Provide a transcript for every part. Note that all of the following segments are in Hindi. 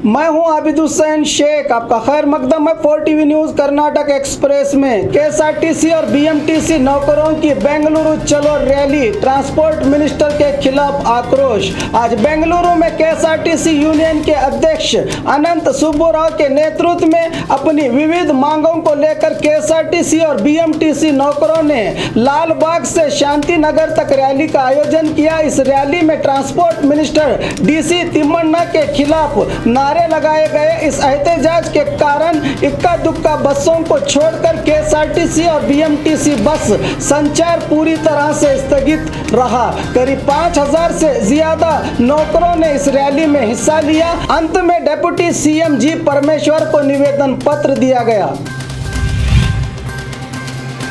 मैं हूं आबिद हुसैन शेख, आपका खैर मकदम है 4TV न्यूज कर्नाटक एक्सप्रेस में। केएसआरटीसी और बीएमटीसी नौकरों की बेंगलुरु चलो रैली, ट्रांसपोर्ट मिनिस्टर के खिलाफ आक्रोश। आज बेंगलुरु में केएसआरटीसी यूनियन के अध्यक्ष अनंत सुब्बुराव के नेतृत्व में अपनी विविध मांगों को लेकर केएसआरटीसी और बीएमटीसी नौकरों ने लाल बाग से शांति नगर तक रैली का आयोजन किया। इस रैली में ट्रांसपोर्ट मिनिस्टर डीसी तिम्मण्णा के खिलाफ नारे लगाए गए। इस एहतजाज के कारण इक्का दुक्का बसों को छोड़कर केएसआरटीसी और बीएमटीसी बस संचार पूरी तरह से स्थगित रहा। करीब 5000 से ज्यादा नौकरों ने इस रैली में हिस्सा लिया। अंत में डिप्टी सीएम जी परमेश्वर को निवेदन पत्र दिया गया।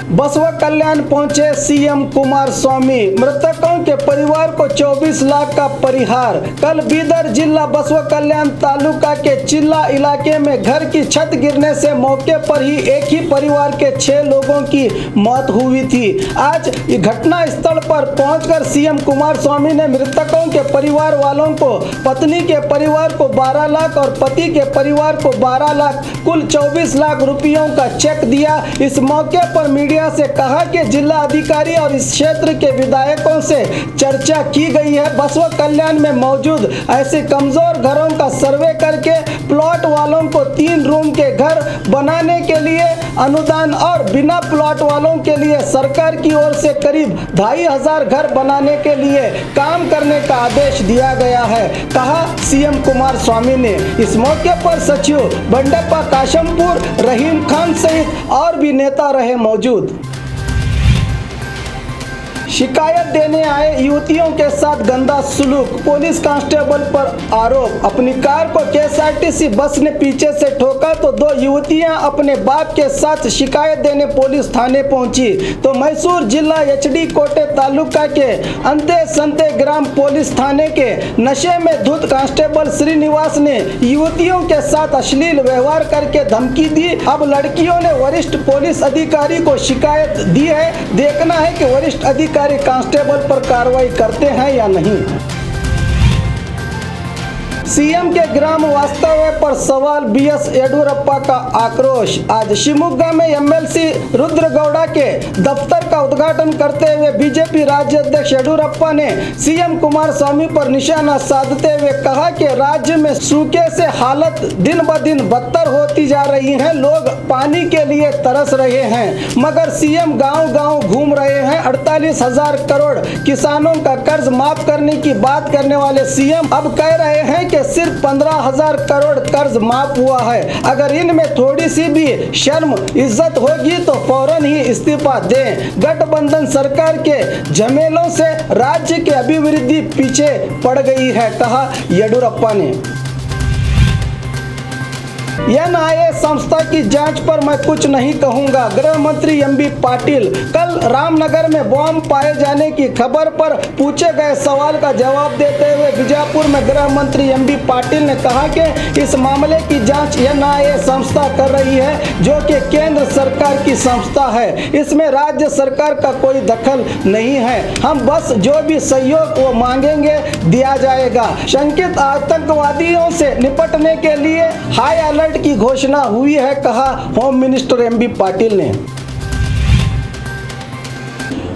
बसवा कल्याण पहुंचे सीएम कुमारस्वामी, मृतकों के परिवार को 24 लाख का परिहार। कल बीदर जिला बसवा कल्याण तालुका के चिल्ला इलाके में घर की छत गिरने से मौके पर ही एक ही परिवार के 6 लोगों की मौत हुई थी। आज घटना स्थल पर पहुंचकर सीएम कुमारस्वामी ने मृतकों के परिवार वालों को पत्नी के परिवार को 12 लाख और पति के परिवार को 12 लाख कुल 24 लाख रुपयों का चेक दिया। इस मौके पर मीडिया से कहा कि जिला अधिकारी और इस क्षेत्र के विधायकों से चर्चा की गई है। बसवा कल्याण में मौजूद ऐसे कमजोर घरों का सर्वे करके प्लॉट वालों को 3 रूम के घर बनाने के लिए अनुदान और बिना प्लॉट वालों के लिए सरकार की ओर से करीब 2500 घर बनाने के लिए काम करने का आदेश दिया गया है, कहा सीएम कुमारस्वामी ने। इस मौके पर सचिव बंडप्पा काशमपुर, रहीम खान सहित और भी नेता रहे मौजूद। शिकायत देने आए युवतियों के साथ गंदा सुलूक, पुलिस कांस्टेबल पर आरोप। अपनी कार को केएसआरटीसी बस ने पीछे से ठोका तो 2 युवतियां अपने बाप के साथ शिकायत देने पुलिस थाने पहुंची तो मैसूर जिला एचडी कोटे तालुका के अंते संते ग्राम पुलिस थाने के नशे में धुत कांस्टेबल श्रीनिवास ने युवतियों के साथ अश्लील व्यवहार करके धमकी दी। अब लड़कियों ने वरिष्ठ पुलिस अधिकारी को शिकायत दी है। देखना है कि वरिष्ठ अधिकारी कांस्टेबल पर कार्रवाई करते हैं या नहीं। सीएम के ग्राम वास्तव्य पर सवाल, बीएस येडियुरप्पा का आक्रोश। आज शिवमोगा में एमएलसी रुद्रगौड़ा के दफ्तर का उद्घाटन करते हुए बीजेपी राज्य अध्यक्ष येडियुरप्पा ने सीएम कुमारस्वामी पर निशाना साधते हुए कहा कि राज्य में सूखे से हालत दिन ब दिन बदतर होती जा रही है। लोग पानी के लिए तरस रहे हैं मगर सीएम गांव-गांव घूम रहे हैं। 48,000 करोड़ किसानों का कर्ज माफ करने की बात करने वाले सीएम अब कह रहे हैं कि सिर्फ 15,000 करोड़ कर्ज माफ हुआ है। अगर इनमें थोड़ी सी भी शर्म इज्जत होगी तो फौरन ही इस्तीफा दें। गठबंधन सरकार के झमेलों से राज्य की अभिवृद्धि पीछे पड़ गई है, कहा येडियुरप्पा ने। एनआईए संस्था की जांच पर मैं कुछ नहीं कहूंगा, गृह मंत्री एमबी पाटिल। कल रामनगर में बॉम्ब पाए जाने की खबर पर पूछे गए सवाल का जवाब देते हुए बीजापुर में गृह मंत्री एमबी पाटिल ने कहा कि इस मामले की जांच एनआईए संस्था कर रही है जो कि केंद्र सरकार की संस्था है। इसमें राज्य सरकार का कोई दखल नहीं है। हम बस जो भी सहयोग वो मांगेंगे दिया जाएगा। शंकित आतंकवादियों से निपटने के लिए हाई अलर्ट की घोषणा हुई है, कहा होम मिनिस्टर एमबी पाटिल ने।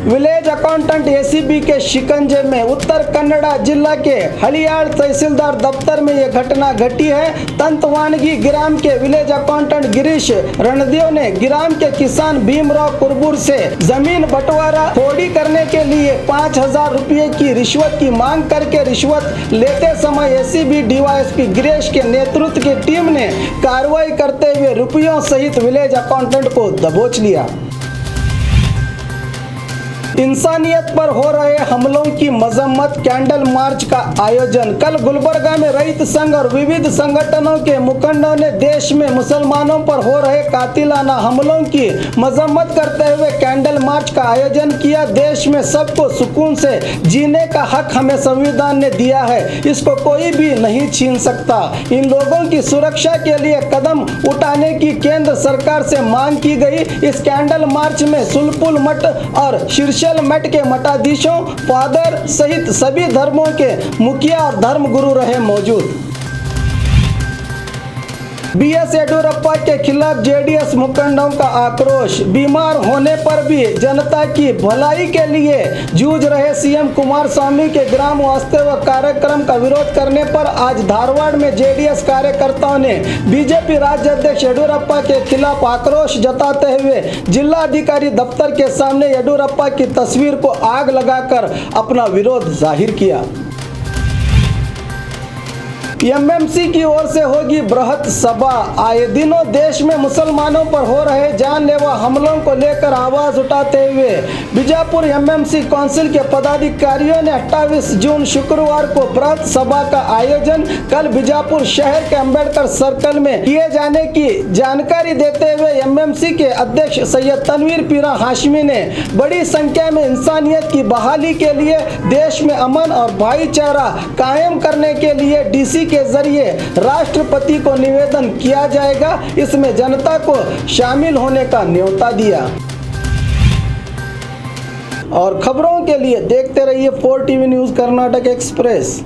विलेज अकाउंटेंट एसीबी के शिकंजे में, उत्तर कन्नड़ा जिला के हलियाल तहसीलदार दफ्तर में यह घटना घटी है। तंतवानगी ग्राम के विलेज अकाउंटेंट गिरीश रणदेव ने ग्राम के किसान भीमराव कुरबुर से जमीन बंटवारा खोड़ी करने के लिए 5000 रुपये की रिश्वत की मांग करके रिश्वत लेते समय एसीबी डीवाईएसपी गिरीश के नेतृत्व की टीम ने कार्रवाई करते हुए रुपयों सहित विलेज अकाउंटेंट को दबोच लिया। इंसानियत पर हो रहे हमलों की मजम्मत, कैंडल मार्च का आयोजन। कल गुलबर्गा में रईत संघ और विविध संगठनों के मुखंडों ने देश में मुसलमानों पर हो रहे कातिलाना हमलों की मजम्मत करते हुए कैंडल मार्च का आयोजन किया। देश में सबको सुकून से जीने का हक हमें संविधान ने दिया है, इसको कोई भी नहीं छीन सकता। इन लोगों की सुरक्षा के लिए कदम उठाने की केंद्र सरकार से मांग की गई। इस कैंडल मार्च में सुलपुल मठ और शीर्ष मठ के मठाधीशों, फादर सहित सभी धर्मों के मुखिया और धर्म गुरु रहे मौजूद। बीएस येडियुरप्पा के खिलाफ जेडीएस मुखंडों का आक्रोश। बीमार होने पर भी जनता की भलाई के लिए जूझ रहे सीएम कुमारस्वामी के ग्राम वास्तव कार्यक्रम का विरोध करने पर आज धारवाड़ में जेडीएस कार्यकर्ताओं ने बीजेपी राज्य अध्यक्ष येडियुरप्पा के खिलाफ आक्रोश जताते हुए जिलाधिकारी दफ्तर के सामने येडियुरप्पा की तस्वीर को आग लगाकर अपना विरोध जाहिर किया। एमएमसी की ओर से होगी बृहत सभा। आए दिनों देश में मुसलमानों पर हो रहे जानलेवा हमलों को लेकर आवाज उठाते हुए बीजापुर एमएमसी काउंसिल के पदाधिकारियों ने 28 जून शुक्रवार को बृहत सभा का आयोजन कल बीजापुर शहर के अंबेडकर सर्कल में किए जाने की जानकारी देते हुए एमएमसी के अध्यक्ष सैयद तनवीर पीरा हाशमी ने बड़ी संख्या में इंसानियत की बहाली के लिए देश में अमन और भाईचारा कायम करने के लिए डीसी के जरिए राष्ट्रपति को निवेदन किया जाएगा। इसमें जनता को शामिल होने का न्योता दिया। और खबरों के लिए देखते रहिए 4 टीवी न्यूज़ कर्नाटक एक्सप्रेस।